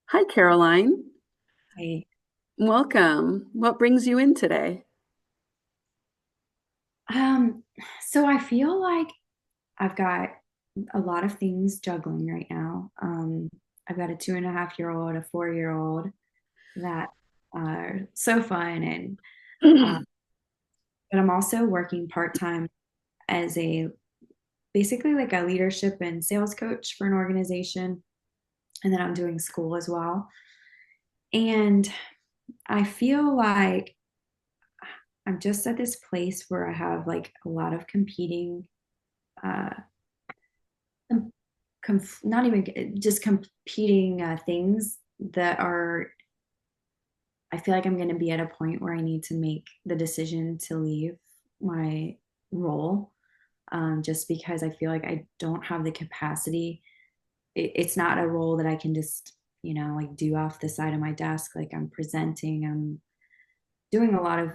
Hi, Caroline. I, Welcome. What brings you in today? um, so I feel like I've got a lot of things juggling right now. I've got a 2.5-year-old, a 4-year-old that are so fun, and uh, but I'm also working part-time as a basically like a leadership and sales coach for an organization, and then I'm doing school as well. And I feel like I'm just at this place where I have like a lot of competing uh, not even just competing things that are, I feel like I'm going to be at a point where I need to make the decision to leave my role, just because I feel like I don't have the capacity. It's not a role that I can just, like do off the side of my desk. Like I'm presenting, I'm doing a lot of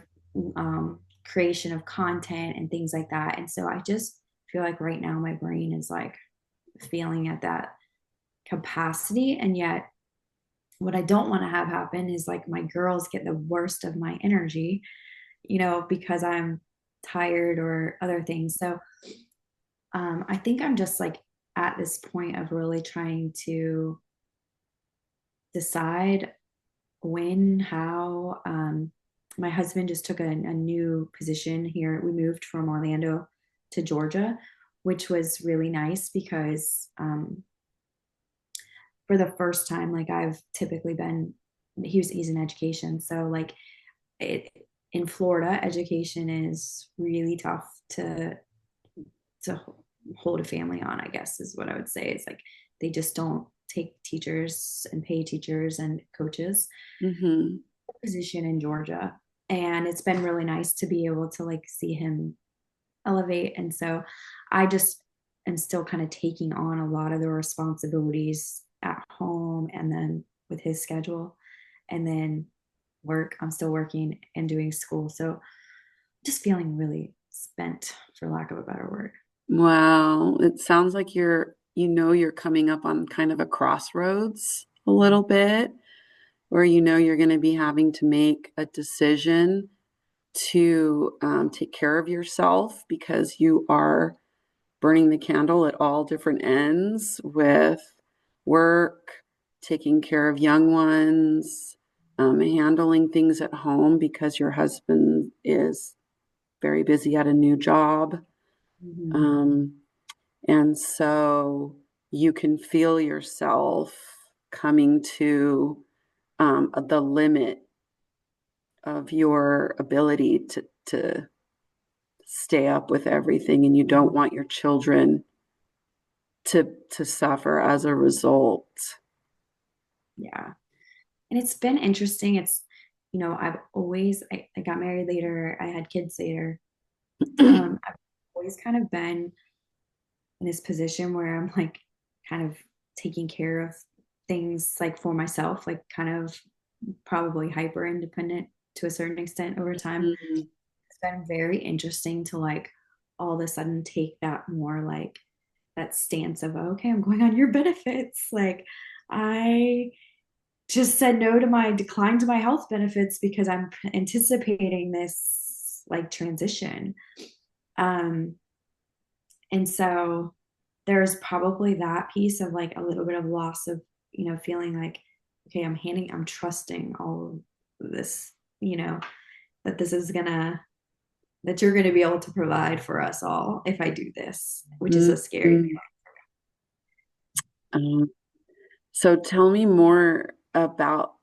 creation of content and things like that. And so I just feel like right now my brain is like feeling at that capacity. And yet, what I don't want to have happen is like my girls get the worst of my energy, because I'm tired or other things. So I think I'm just like at this point of really trying to decide when, how. My husband just took a new position here. We moved from Orlando to Georgia, which was really nice because for the first time, like I've typically been, he's in education. So like it, in Florida, education is really tough to hold a family on, I guess is what I would say. It's like they just don't take teachers and pay teachers and coaches Hmm. position in Georgia. And it's been really nice to be able to like see him elevate. And so I just am still kind of taking on a lot of the responsibilities at home and then with his schedule. And then work, I'm still working and doing school. So just feeling really spent, for lack of a better word. Wow. It sounds like you're coming up on kind of a crossroads a little bit, where you're going to be having to make a decision to take care of yourself because you are burning the candle at all different ends with work, taking care of young ones, handling things at home because your husband is very busy at a new job. Mm-hmm. Um, and so you can feel yourself coming to the limit of your ability to stay up with everything, and you don't want your children to suffer as a result. Yeah. And it's been interesting. I got married later, I had kids later. I've always kind of been in this position where I'm like kind of taking care of things like for myself, like kind of probably hyper independent to a certain extent over time. Mhm. It's been very interesting to like all of a sudden take that more like that stance of, okay, I'm going on your benefits. Like I just said no to my decline to my health benefits because I'm anticipating this like transition. Um, and so there's probably that piece of like a little bit of loss of, feeling like, okay, I'm trusting all of this, that this is gonna, that you're gonna be able to provide for us all if I do this, which is a scary Mhm. Um, so tell me more about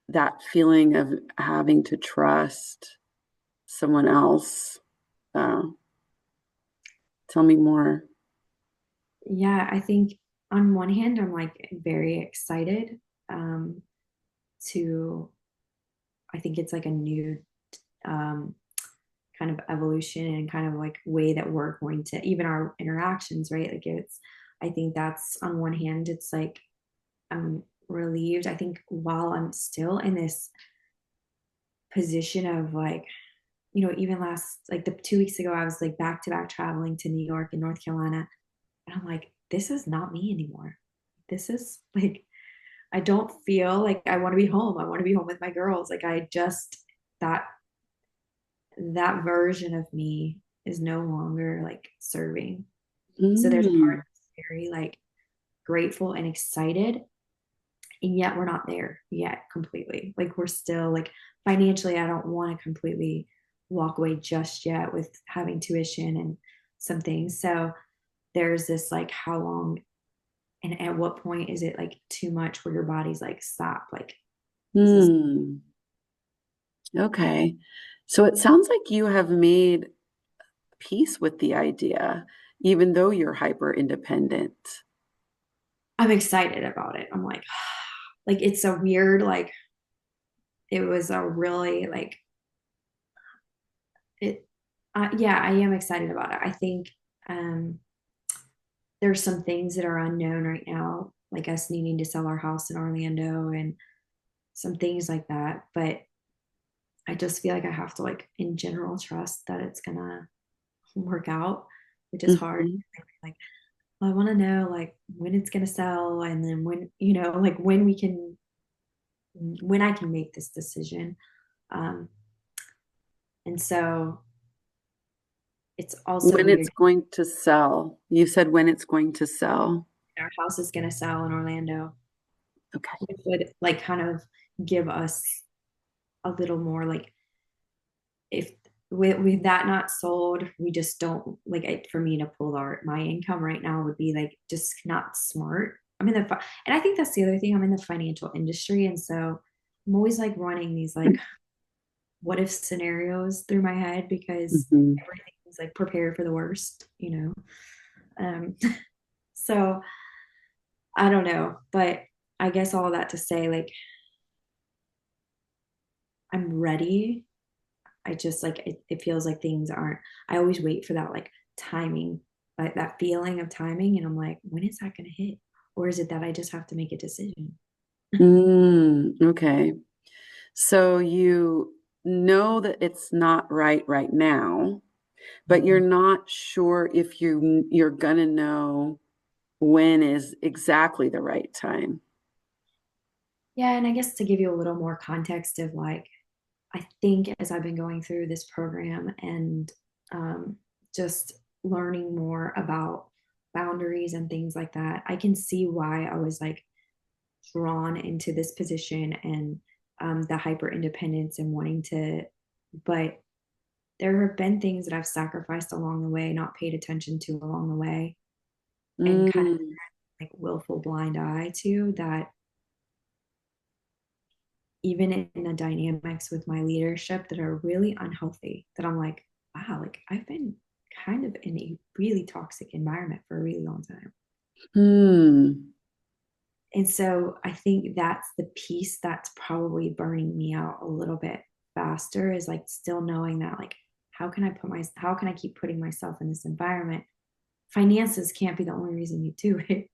that feeling of having to trust someone else. Uh, Tell me more. feeling. Yeah, I think on one hand, I'm like very excited um, to, I think it's like a new um, kind of evolution and kind of like way that we're going to even our interactions, right? Like I think that's on one hand, it's like I'm relieved. I think while I'm still in this position of like, even last like the 2 weeks ago, I was like back to back traveling to New York and North Carolina. And I'm like, this is not me anymore. This is like I don't feel like I want to be home. I want to be home with my girls. Like I just that that version of me is no longer like serving. So there's a part Mm. that's very like grateful and excited, and yet we're not there yet completely. Like we're still like financially, I don't want to completely walk away just yet with having tuition and some things. So there's this like how long and at what point is it like too much where your body's like stop, like this is. Hmm. Okay. So it sounds like you have made peace with the idea, even though you're hyper independent. I'm excited about it. I'm like it's a weird like it was a really like it yeah, I am excited about it. I think um there's some things that are unknown right now, like us needing to sell our house in Orlando and some things like that. But I just feel like I have to like in general trust that it's gonna work out, which is hard. Mhm. Like I want to know like when it's gonna sell and then when, you know, like when we can when I can make this decision. Um, and so it's also When it's weird. going to sell. You said when it's going to sell. Our house is gonna sell in Orlando, Okay. which would like kind of give us a little more like if with that not sold, we just don't like it, for me to pull my income right now would be like just not smart. I'm in the and I think that's the other thing. I'm in the financial industry, and so I'm always like running these like what if scenarios through my head because Mhm. everything's like prepared for the worst, you know. Um, so I don't know, but I guess all that to say, like I'm ready. I just like it feels like things aren't. I always wait for that like timing, like that feeling of timing, and I'm like, when is that going to hit? Or is it that I just have to make a decision? Okay. So you know that it's not right now, but you're Mhm. not sure if you're gonna know when is exactly the right time. Yeah, and I guess to give you a little more context of like, I think as I've been going through this program and just learning more about boundaries and things like that, I can see why I was like drawn into this position and the hyper independence and wanting to, but there have been things that I've sacrificed along the way, not paid attention to along the way, and kind of Mm, like willful blind eye to that, even in the dynamics with my leadership that are really unhealthy, that I'm like, wow, like I've been kind of in a really toxic environment for a really long time. hmm. And so I think that's the piece that's probably burning me out a little bit faster is like still knowing that like how can I keep putting myself in this environment? Finances can't be the only reason you do it.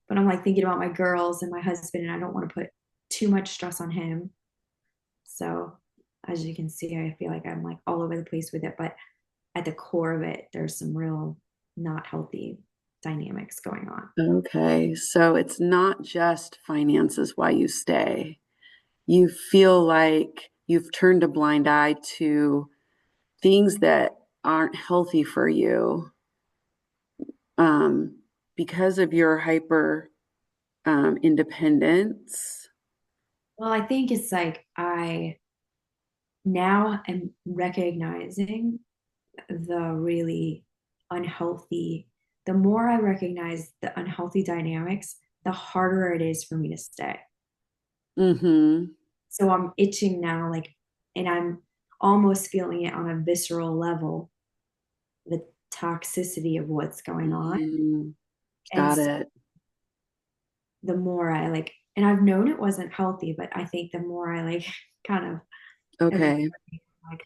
But I'm like thinking about my girls and my husband and I don't want to put too much stress on him. So as you can see, I feel like I'm like all over the place with it. But at the core of it, there's some real not healthy dynamics going on. Okay. So it's not just finances why you stay. You feel like you've turned a blind eye to things that aren't healthy for you, um, because of your hyper independence. Well, I think it's like I now am recognizing the really unhealthy, the more I recognize the unhealthy dynamics, the harder it is for me to stay. Mm-hmm. So I'm itching now, like, and I'm almost feeling it on a visceral level, the toxicity of what's going on. Mm, And got so it. the more I like, and I've known it wasn't healthy, but I think the more I like kind of am Okay. like,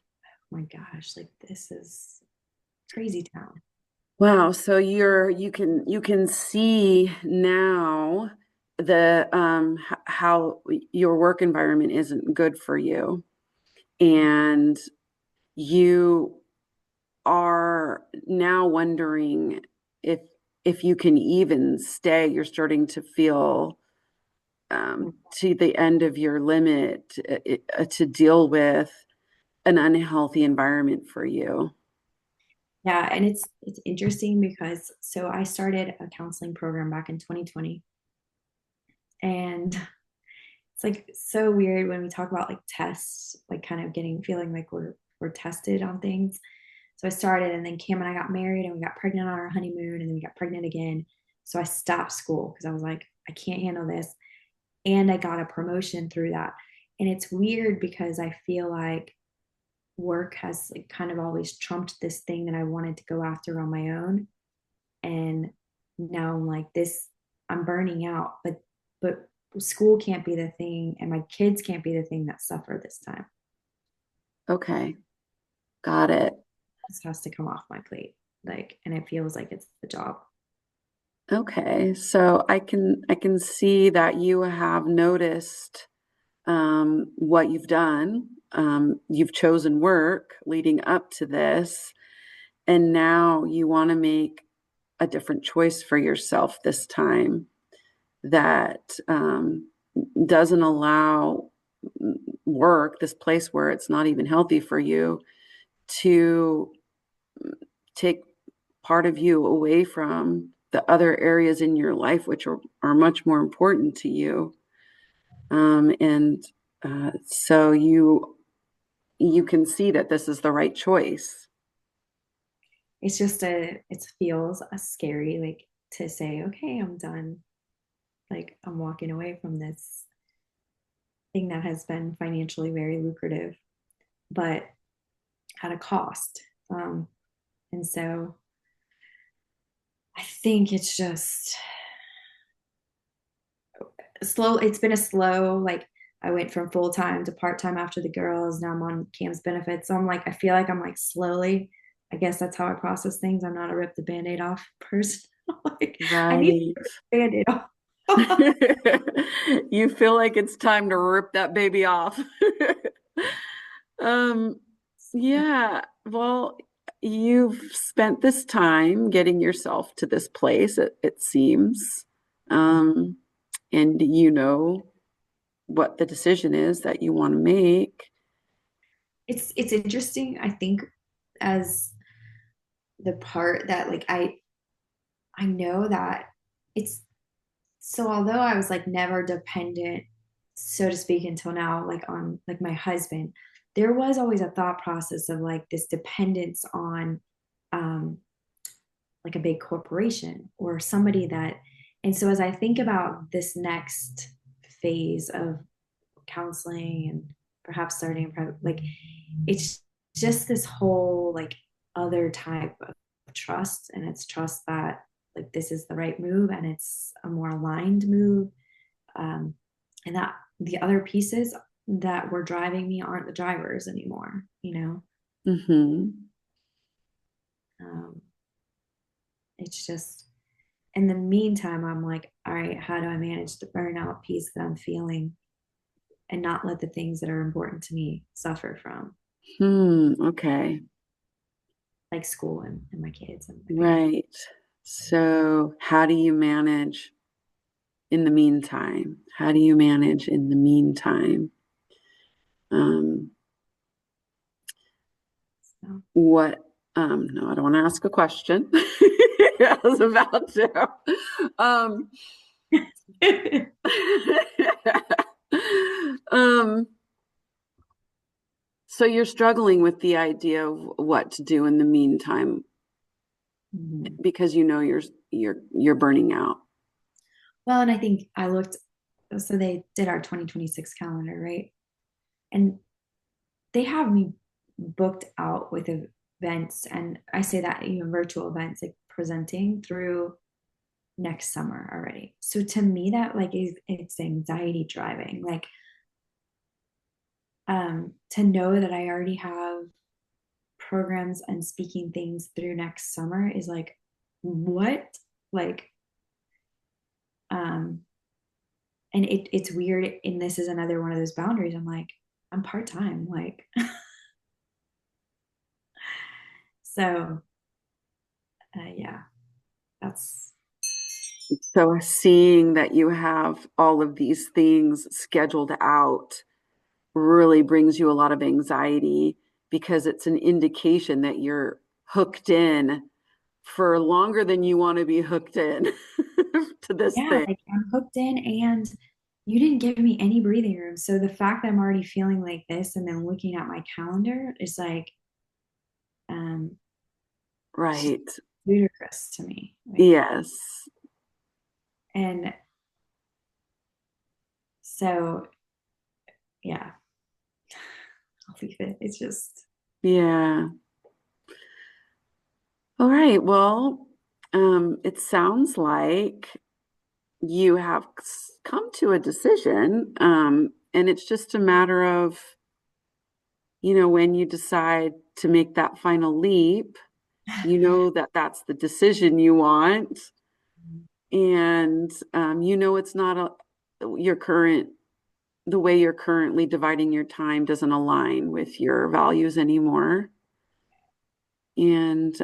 oh my gosh, like this is crazy town. Wow. So you can see now the how your work environment isn't good for you, and you are now wondering if if you can even stay. You're starting to feel to the end of your limit to deal with an unhealthy environment for you. Yeah, and it's interesting because so I started a counseling program back in 2020, and it's like so weird when we talk about like tests, like kind of getting feeling like we're tested on things. So I started, and then Cam and I got married, and we got pregnant on our honeymoon, and then we got pregnant again. So I stopped school because I was like, I can't handle this, and I got a promotion through that. And it's weird because I feel like work has like kind of always trumped this thing that I wanted to go after on my own. And now I'm like this, I'm burning out, but school can't be the thing, and my kids can't be the thing that suffer this time. Okay, got it. This has to come off my plate. Like, and it feels like it's the job. Okay, so I can see that you have noticed what you've done. You've chosen work leading up to this, and now you want to make a different choice for yourself this time that doesn't allow work, this place where it's not even healthy for you, to take part of you away from the other areas in your life, which are much more important to you. And so you can see that this is the right choice. It's just it feels scary, like to say, okay, I'm done. Like I'm walking away from this thing that has been financially very lucrative, but at a cost. And so I think it's just slow. It's been a slow, like I went from full time to part time after the girls. Now I'm on Cam's benefits. So I'm like, I feel like I'm like slowly, I guess that's how I process things. I'm not a rip the band-aid off person. Like I need to Right. rip the band-aid off. You feel like it's time to rip that baby off. Um, yeah, well, you've spent this time getting yourself to this place, it seems. Um, and you know what the decision is that you want to make. It's interesting, I think, as the part that like I know that it's so although I was like never dependent, so to speak, until now, like on like my husband, there was always a thought process of like this dependence on um like a big corporation or somebody that, and so as I think about this next phase of counseling and perhaps starting a private, like it's just this whole like other type of trust, and it's trust that like this is the right move and it's a more aligned move, um, and that the other pieces that were driving me aren't the drivers anymore, you know. Hmm. um, it's just in the meantime I'm like, all right, how do I manage the burnout piece that I'm feeling and not let the things that are important to me suffer from, Okay. like school and my kids and my family. Right. So, how do you manage in the meantime? How do you manage in the meantime? Um, So. what, no, I don't want to ask a question. I was about to. Um, um, so you're struggling with the idea of what to do in the meantime Mhm. because you know you're burning out. Well, and I think I looked, so they did our 2026 calendar, right? And they have me booked out with events, and I say that even virtual events, like presenting through next summer already. So to me, that like is it's anxiety driving. Like to know that I already have programs and speaking things through next summer is like, what? Like, um, and it's weird. And this is another one of those boundaries. I'm like, I'm part-time. Like, so yeah, that's So seeing that you have all of these things scheduled out really brings you a lot of anxiety because it's an indication that you're hooked in for longer than you want to be hooked in to this Yeah, thing. like I'm hooked in and you didn't give me any breathing room. So the fact that I'm already feeling like this and then looking at my calendar is like um it's just Right. ludicrous to me. Like Yes. and so yeah, I'll leave it. It's just Yeah. All right. Well, it sounds like you have come to a decision, and it's just a matter of, when you decide to make that final leap, that that's the decision you want, and it's not your current the way you're currently dividing your time doesn't align with your values anymore, and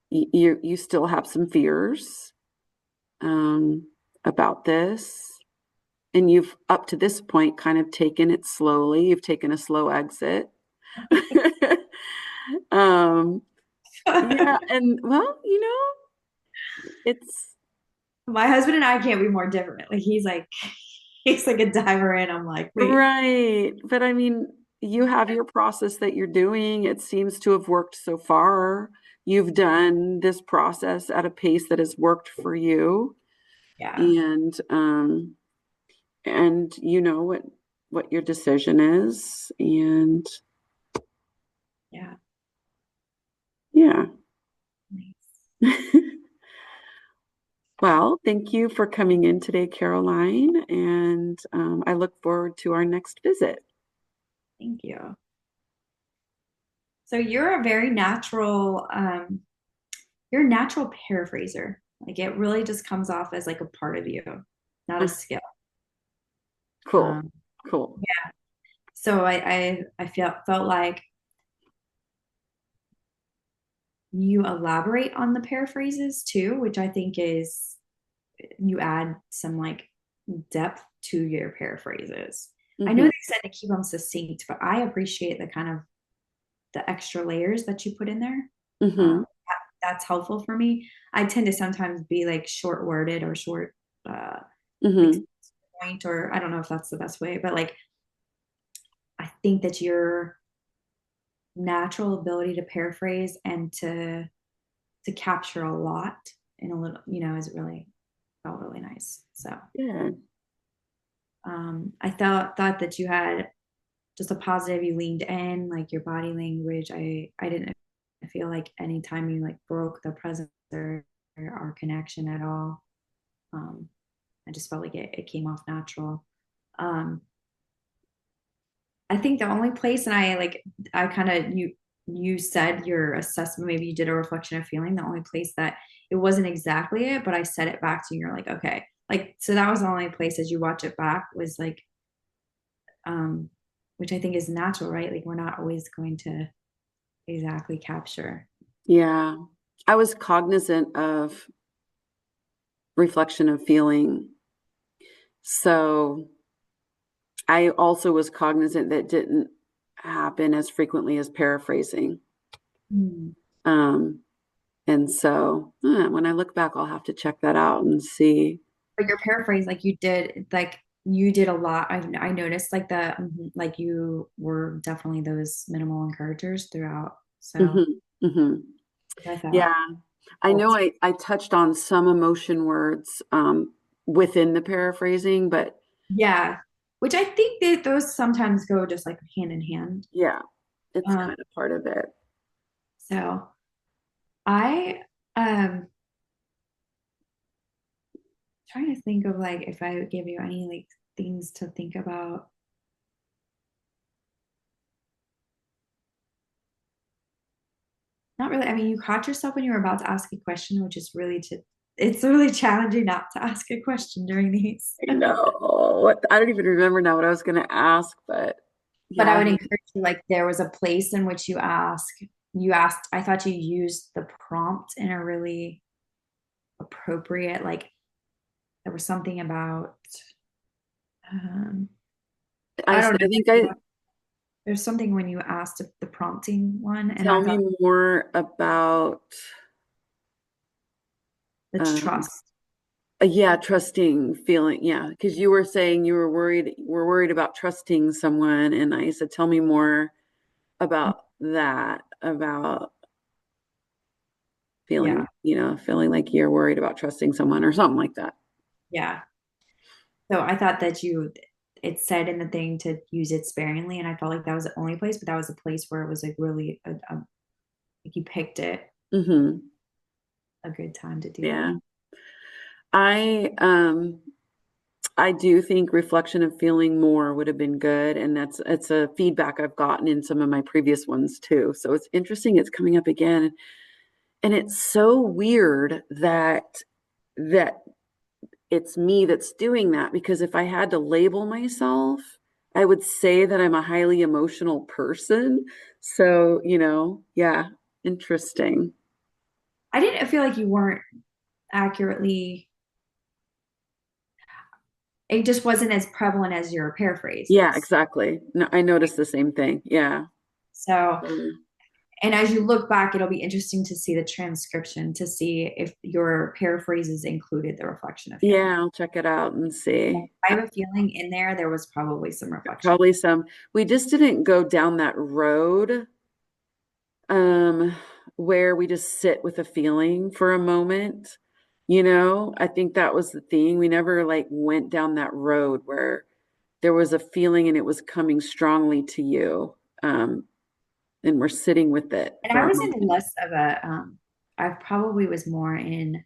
you still have some fears um, about this. And you've up to this point kind of taken it slowly. You've taken a slow exit. um, yeah, and well, it's my husband and I can't be more different. Like he's like a diver and I'm like, wait, right. But I mean, you have your process that you're doing. It seems to have worked so far. You've done this process at a pace that has worked for you. yeah, And you know what your decision is. And yeah. yeah. Nice. Well, thank you for coming in today, Caroline, and I look forward to our next visit. Thank you. So you're a very natural, you're a natural paraphraser. Like it really just comes off as like a part of you, not a Uh, skill. cool, Um, cool. yeah. So I felt like you elaborate on the paraphrases too, which I think is you add some like depth to your paraphrases. I know Hmm. they said to keep them succinct, but I appreciate the kind of the extra layers that you put in there. Hmm. Um, that's helpful for me. I tend to sometimes be like short worded or short, uh, like Hmm. point, or I don't know if that's the best way, but like I think that your natural ability to paraphrase and to capture a lot in a little, is really felt really nice. So Yeah. I thought that you had just a positive. You leaned in, like your body language. I didn't feel like anytime you like broke the presence or our connection at all. Um, I just felt like it came off natural. Um, I think the only place, and I kind of you said your assessment, maybe you did a reflection of feeling. The only place that it wasn't exactly it, but I said it back to you. You're like, okay, like so that was the only place as you watch it back was like, um, which I think is natural, right? Like we're not always going to exactly capture. Yeah. I was cognizant of reflection of feeling. So I also was cognizant that didn't happen as frequently as paraphrasing. Hmm. Um, and so when I look back, I'll have to check that out and see. But your paraphrase, like you did a lot. I noticed like the like you were definitely those minimal encouragers throughout. So Hmm. Hmm. I thought Yeah. I know helped. I touched on some emotion words within the paraphrasing, but Yeah, which I think that those sometimes go just like hand in hand. yeah, it's Um, kind of part of it. so I trying to think of like if I would give you any like things to think about. Not really. I mean, you caught yourself when you were about to ask a question, which is really it's really challenging not to ask a question during these. I know. I don't even remember now what I was going to ask, but But yeah, I would encourage you, like there was a place in which you ask you asked, I thought you used the prompt in a really appropriate, like there was something about, um, I don't I think I know. There's something when you asked the prompting one, and I tell me thought more about the um trust. yeah, trusting feeling. Yeah, because you were saying we're worried about trusting someone, and I said, tell me more about that, about feeling, Yeah, feeling like you're worried about trusting someone or something like that. yeah. So I thought that it said in the thing to use it sparingly, and I felt like that was the only place, but that was a place where it was like really, like you picked it Hmm. a good time to do that. Yeah. I I do think reflection and feeling more would have been good, and it's a feedback I've gotten in some of my previous ones too. So it's interesting it's coming up again. And it's so weird that it's me that's doing that because if I had to label myself, I would say that I'm a highly emotional person. So, yeah, interesting. I didn't feel like you weren't accurately, it just wasn't as prevalent as your Yeah, paraphrases. exactly. No, I noticed the same thing. Yeah. So, So, and as you look back, it'll be interesting to see the transcription to see if your paraphrases included the reflection of feeling. yeah, I'll check it out and see. I have a feeling in there was probably some reflection. Probably some. We just didn't go down that road um where we just sit with a feeling for a moment. I think that was the thing. We never like went down that road where there was a feeling and it was coming strongly to you. And we're sitting with it And for I a was in moment. less of a, I probably was more in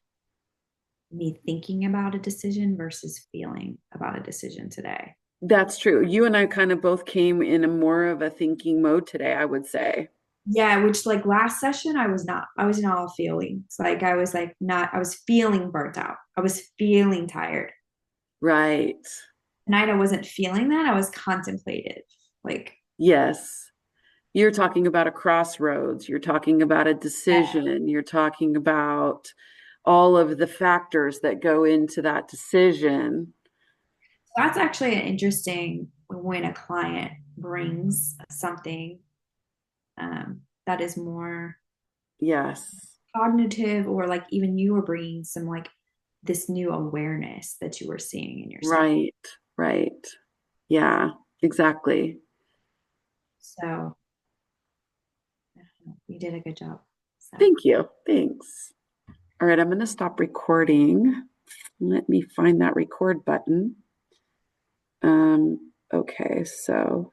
me thinking about a decision versus feeling about a decision today. That's true. You and I kind of both came in a more of a thinking mode today, I would say. Yeah, which like last session, I was in all feelings. Like I was like not, I was feeling burnt out. I was feeling tired. Right. Tonight I wasn't feeling that. I was contemplative. Like, Yes. You're talking about a crossroads. You're talking about a decision. You're talking about all of the factors that go into that decision. that's actually an interesting when a client brings something that is more Yes. cognitive, or like even you were bringing some like this new awareness that you were seeing in yourself. Right. Right. Yeah, exactly. So you did a good job. So Thank you. Thanks. All right, I'm going to stop recording. Let me find that record button. Okay, so